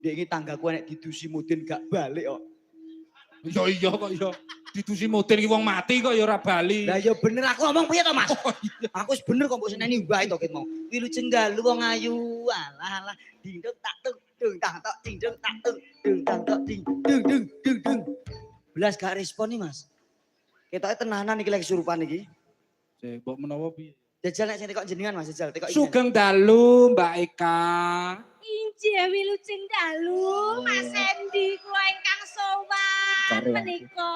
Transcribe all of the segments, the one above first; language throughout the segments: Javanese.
Dek iki tanggaku nek didusi mudin gak balik kok. Ya iya kok ya. Didusi mudin ki wong mati kok ya ora bali. Lah ya bener aku ngomong piye to Mas? Oh, iya. Aku wis bener kok mbok seneni wae to ket mau. Wilujeng dalu wong ayu. Alah alah dingdung tak tung dung tak tok dingdung tak tung dung tak tok ding dung dung dung dung. Belas gak respon nih Mas. Ketoke tenanan iki lagi kesurupan iki. Sik mbok menawa piye? Jajal nek sing tekok jenengan Mas jajal tekok iki. Sugeng dalu Mbak Eka. Injih wilujeng dalu Mas Endi kula ingkang sowan menika.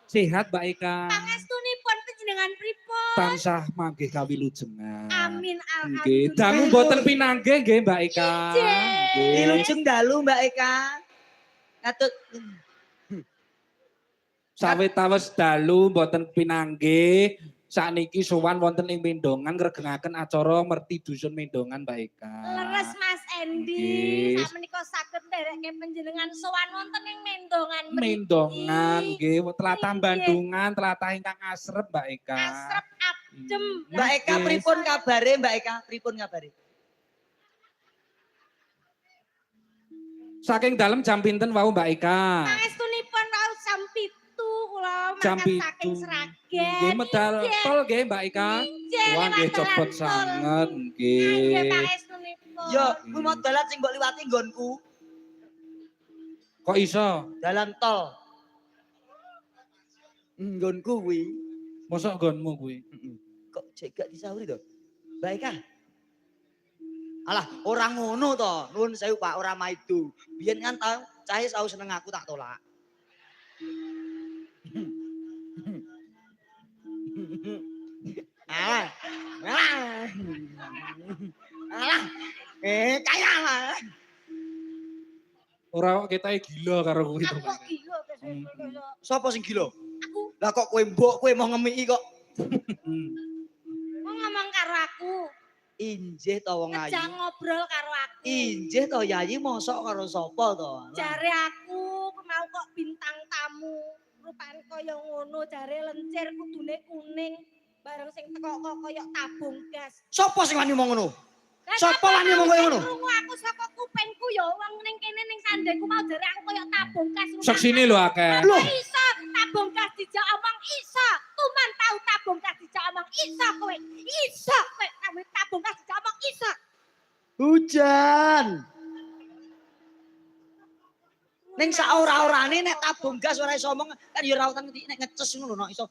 Sehat Mbak Eka. Pangestunipun panjenengan pripun? Tansah manggih kawilujengan. Amin Nggih, alhamdulillah. dangu mboten pinanggih nggih Mbak Eka. Injih. Wilujeng dalu Mbak Eka. Katut Sawetawis dalu mboten pinanggih. Sakniki sowan wonten ing Mendongan ngregengaken acara merti dusun Mendongan Mbak Eka. Leres Mas Endi, Nggih. sakmenika saged ndereke panjenengan sowan wonten ing Mendongan mriki. Mendongan nggih, tlatah Nggih. Bandungan, tlatah ingkang asrep Mbak Eka. Asrep adem. Mbak Eka pripun kabare Mbak Eka? Pripun kabare? Saking dalem jam pinten wau Mbak Eka? Pangestunipun wau jam 7 kula Jam mangkat 7. saking Sragen. Nggih medal Injih. tol nggih Mbak Eka. Injih, Wah nggih lewat cepet dalan tol. sanget Nggih nggih. pangestunipun. Yo, kuwi mau dalan sing mbok liwati nggonku. Kok iso? Dalan tol. Nggonku kuwi. Mosok nggonmu kuwi? Kok cek gak disauri to? Mbak Eka. Alah, ora ngono to. Nuwun sewu Pak, ora maido. Biyen kan tau cahe tau seneng aku tak tolak. Alah. Alah. Alah. Kaya lah. Ora kok ketoke gila karo kuwi to. Aku kok gila kaya Sopo sing gila? aku Lah kok kowe mbok kowe mau ngemiki kok. mau ngomong karo aku. Injih to wong ayu. Ngejak ngobrol karo aku. Injih to Yayi mosok karo sapa to? Jare aku mau kok bintang tamu. Rupane kaya ngono jare lencir kudune kuning. Bareng sing teko kok kaya tabung gas. Sopo sing wani ngomong ngono? Lah Sapa wani ngomong kaya ngono? Krungu aku saka kupingku ya wong ning kene ning sandeku mau jare aku kaya tabung gas. Seksine lho akeh. Loh. Iso tabung gas dijak omong iso. Tuman tahu tabung gas dijak omong iso kowe. Iso kowe kamu tabung gas dijak omong iso. Hujan. Ning saora-orane nek tabung gas ora iso omong kan ya ora utan nek ngeces ngono no iso.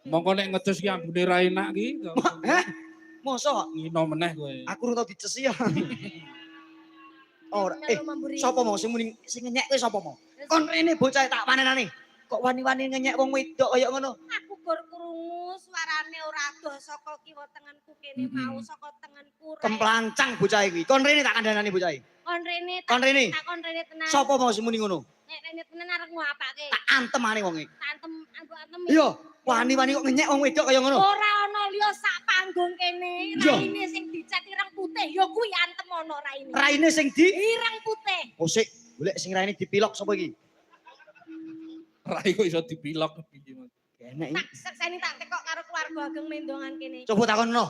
Mongko nek ngecus ki ambune ra enak ki. Heh? Mosok Ngino meneh kowe. aku ora tau dicesi ya. Ora sapa mau sing muni sing ngenyek kowe sapa mau? Kon rene bocah tak panenane. Kok wani-wani ngenyek wong wedok kaya ngono? Aku gur krungu suarane ora adoh saka kiwa tengenku kene mau saka tengenku. Kemplancang bocah iki. Kon rene tak kandhanani bocah iki. Kon rene Kon rene. tak kon rene tenan. Sapa mau sing muni ngono? Nek rene tenan arep ngapake. Tak antemane wong iki. Tantem aku antem. Iya, wani-wani kok ngenyek wong wedok kaya ngono. Ora ana liya sak panggung kene. Iya. Raine sing dicat ireng putih ya kuwi antem ana raine. Raine sing di Ireng putih. Oh sik, golek sing raine dipilok sapa iki? Rai kok iso dipilok piye Mas. Enek Tak sekseni tak tekok karo keluarga ageng Mendongan kene. Coba takonno.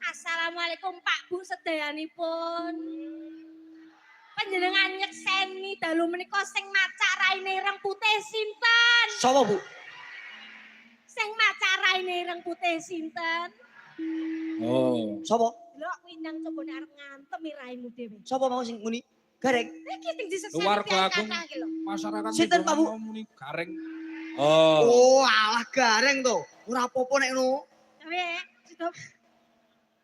Assalamualaikum Pak Bu sedayanipun. Panjenengan nyekseni dalu menika sing macak raine ireng putih sinten? Sapa, Bu? Sing macak raine ireng putih sinten? Oh. Sapa? Lho kuwi nang cobone arep ngantemi raimu dhewe. Sapa mau sing muni? Gareng. Iki sing disekseni Keluarga agung kathah iki lho. masyarakat Sinten, Pak, Bu? muni gareng. Oh. Oh, alah gareng to. Ora apa-apa nek ngono. Dewe, situ.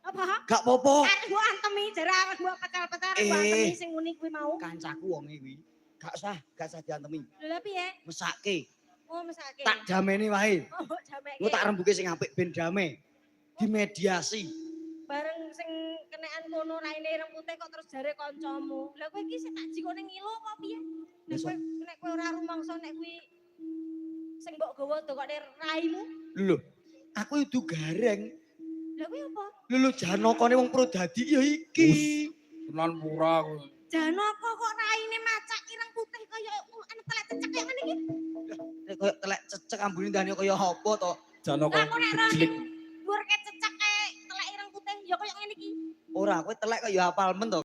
Apa? Gak apa-apa. Arep mbok antemi jare arep mbok pecal-pecal arep mbok antemi sing muni kuwi mau. Kancaku wong kuwi. Gak usah diantemi. Lha piye? Mesake. Oh mesake. Tak dameni wae. Oh jameke. Engko tak rembuke sing apik ben damai. Dimediasi. Bareng sing kenekan kono raine ireng putih kok terus jare kancamu. Lah kowe iki sik tak jikone ngilo kok piye? Nek kowe ora rumangsa nek kuwi sing mbok gawa dokone raimu. Lho, aku itu gareng. Lah kuwi apa? Lho janokane wong Prodadi ya iki. Tenan murah kowe. Janaka kok raine macak ireng putih kaya anu telek cecek kaya ngene iki. Nek koyo telek cecek ambune ndane kaya apa to? Janaka Lah kok nek gejlik. dhuwur ke cecek kae telek ireng putih putih, ya koyo ngene iki. Ora kowe telek kok ya apal men to.